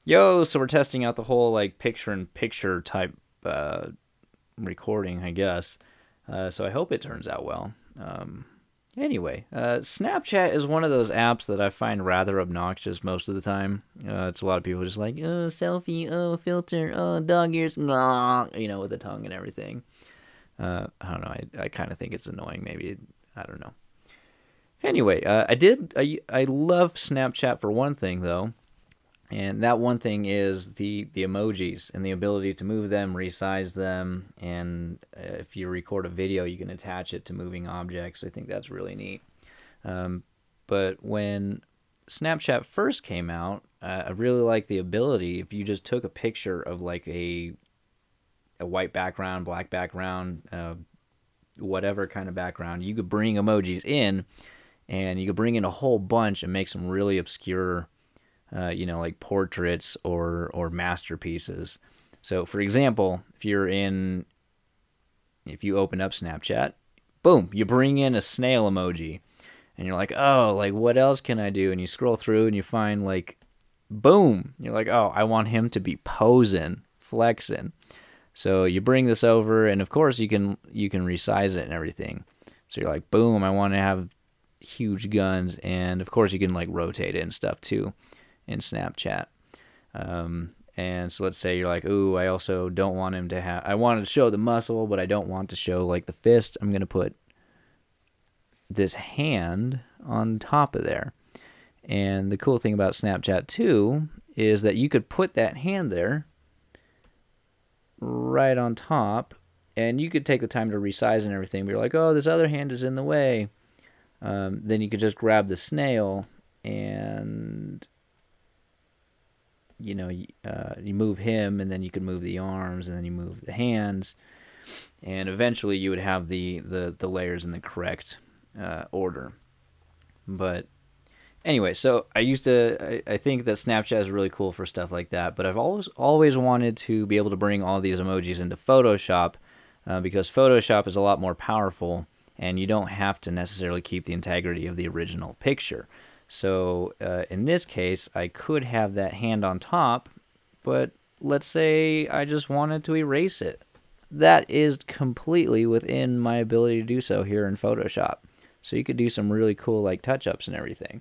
Yo, so we're testing out the whole like picture-in-picture type recording, I guess. So I hope it turns out well. Anyway, Snapchat is one of those apps that I find rather obnoxious most of the time. It's a lot of people just like, oh, selfie, oh, filter, oh, dog ears, nah, with the tongue and everything. I don't know. I kind of think it's annoying. Maybe I don't know. Anyway, I love Snapchat for one thing though. And that one thing is the emojis and the ability to move them, resize them, and if you record a video, you can attach it to moving objects. I think that's really neat. But when Snapchat first came out, I really liked the ability, if you just took a picture of like a white background, black background, whatever kind of background, you could bring emojis in, and you could bring in a whole bunch and make some really obscure like portraits or masterpieces. So, for example, if you open up Snapchat, boom, you bring in a snail emoji, and you're like, oh, like what else can I do? And you scroll through and you find like, boom, you're like, oh, I want him to be posing, flexing. So you bring this over, and of course you can resize it and everything. So you're like, boom, I want to have huge guns, and of course you can like rotate it and stuff too in Snapchat. And so let's say you're like, ooh, I also don't want him to have, I want to show the muscle, but I don't want to show like the fist. I'm going to put this hand on top of there. And the cool thing about Snapchat too is that you could put that hand there right on top, and you could take the time to resize and everything, but you're like, oh, this other hand is in the way. Then you could just grab the snail and you move him, and then you can move the arms, and then you move the hands, and eventually you would have the layers in the correct order. But anyway, so I think that Snapchat is really cool for stuff like that, but I've always wanted to be able to bring all these emojis into Photoshop, because Photoshop is a lot more powerful, and you don't have to necessarily keep the integrity of the original picture. So in this case, I could have that hand on top, but let's say I just wanted to erase it. That is completely within my ability to do so here in Photoshop. So you could do some really cool like touch-ups and everything.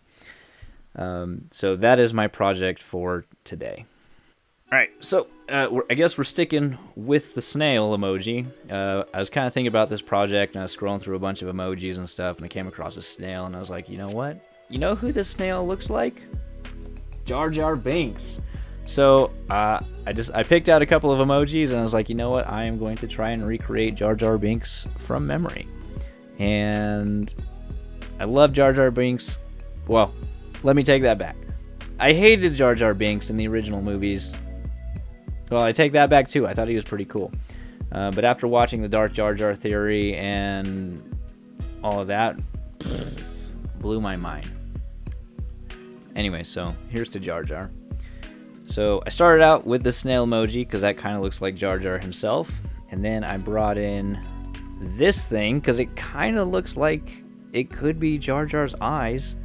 So that is my project for today. All right, so I guess we're sticking with the snail emoji. I was kind of thinking about this project, and I was scrolling through a bunch of emojis and stuff, and I came across a snail, and I was like, you know what? You know who this snail looks like? Jar Jar Binks. So I picked out a couple of emojis, and I was like, you know what? I am going to try and recreate Jar Jar Binks from memory. And I love Jar Jar Binks. Well, let me take that back. I hated Jar Jar Binks in the original movies. Well, I take that back too. I thought he was pretty cool. But after watching the Dark Jar Jar theory and all of that, blew my mind. Anyway, so here's to Jar Jar. So I started out with the snail emoji because that kind of looks like Jar Jar himself. And then I brought in this thing because it kind of looks like it could be Jar Jar's eyes.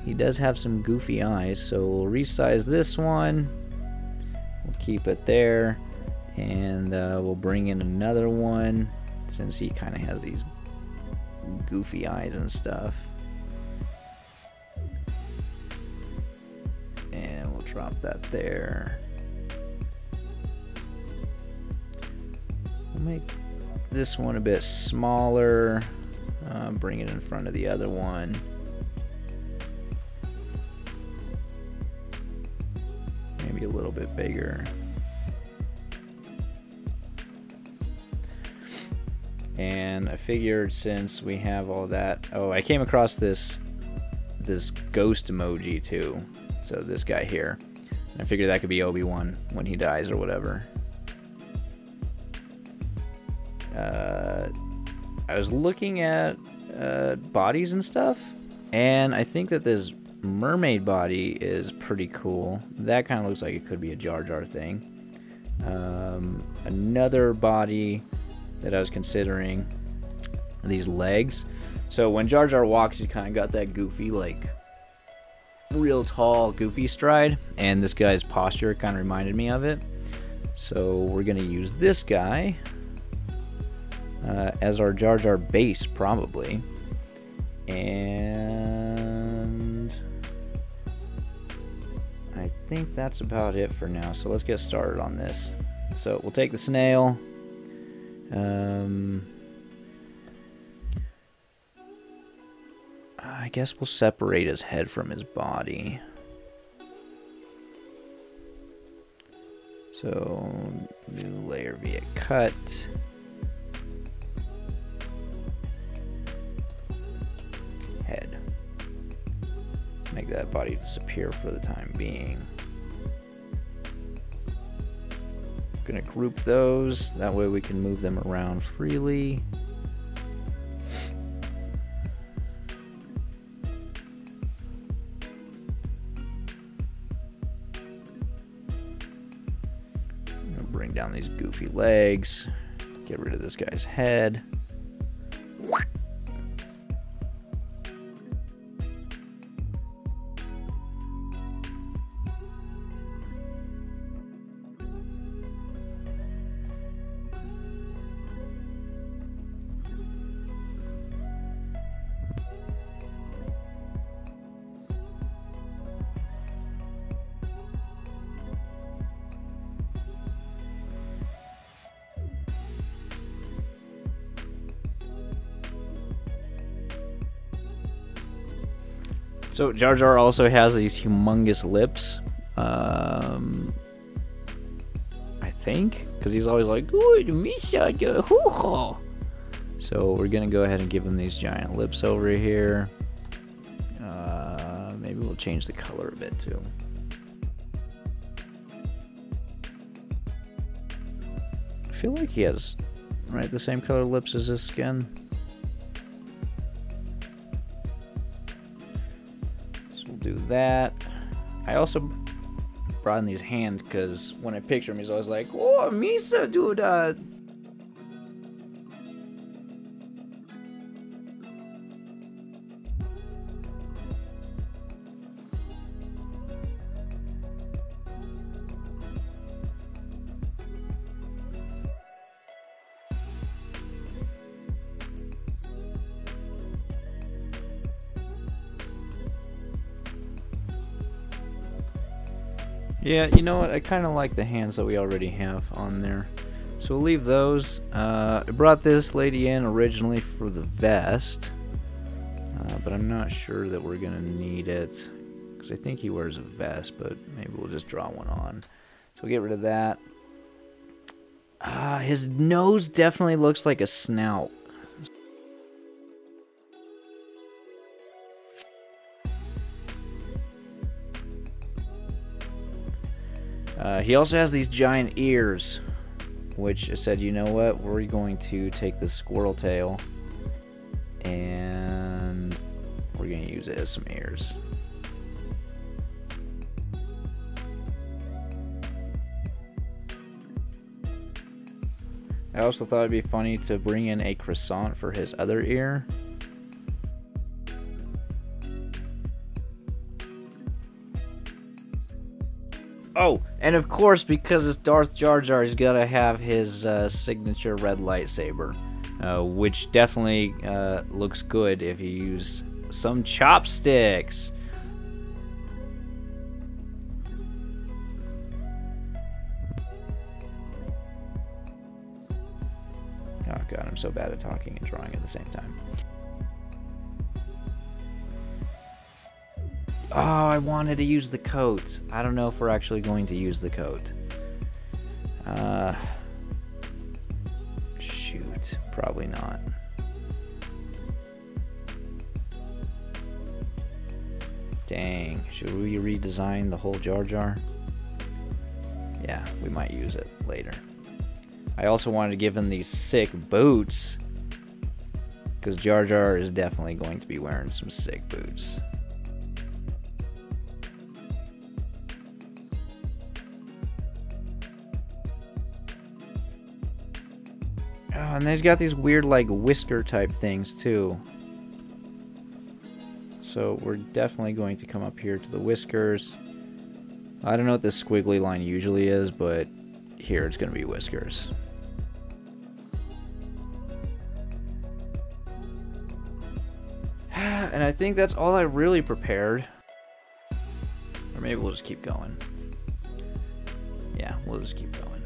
He does have some goofy eyes, so we'll resize this one. We'll keep it there. And we'll bring in another one since he kind of has these goofy eyes and stuff. And we'll drop that there. We'll make this one a bit smaller. Bring it in front of the other one. Maybe a little bit bigger. And I figured since we have all that, oh, I came across this ghost emoji too. So this guy here. And I figured that could be Obi-Wan when he dies or whatever. I was looking at bodies and stuff, and I think that this mermaid body is pretty cool. That kind of looks like it could be a Jar Jar thing. Another body that I was considering, these legs. So when Jar Jar walks, he's kind of got that goofy, like, real tall, goofy stride, and this guy's posture kind of reminded me of it. So we're going to use this guy as our Jar Jar base, probably. And I think that's about it for now. So let's get started on this. So we'll take the snail. I guess we'll separate his head from his body. So, new layer via cut. Head. Make that body disappear for the time being. Gonna group those, that way we can move them around freely. Bring down these goofy legs. Get rid of this guy's head. So Jar Jar also has these humongous lips, I think, because he's always like, so we're gonna go ahead and give him these giant lips over here. Maybe we'll change the color a bit too. I feel like he has, right, the same color lips as his skin. Do that. I also brought in these hands because when I picture him, he's always like, "Oh, Misa, dude." Yeah, you know what? I kind of like the hands that we already have on there. So we'll leave those. I brought this lady in originally for the vest. But I'm not sure that we're going to need it. Because I think he wears a vest, but maybe we'll just draw one on. So we'll get rid of that. His nose definitely looks like a snout. He also has these giant ears, which I said, you know what, we're going to take the squirrel tail and we're going to use it as some ears. I also thought it'd be funny to bring in a croissant for his other ear. Oh, and of course, because it's Darth Jar Jar, he's got to have his signature red lightsaber, which definitely looks good if you use some chopsticks. Oh god, I'm so bad at talking and drawing at the same time. Oh, I wanted to use the coat. I don't know if we're actually going to use the coat. Shoot, probably not. Dang, should we redesign the whole Jar Jar? Yeah, we might use it later. I also wanted to give him these sick boots, because Jar Jar is definitely going to be wearing some sick boots. Oh, and he's got these weird, like, whisker type things, too. So we're definitely going to come up here to the whiskers. I don't know what this squiggly line usually is, but here it's going to be whiskers. And I think that's all I really prepared. Or maybe we'll just keep going. Yeah, we'll just keep going.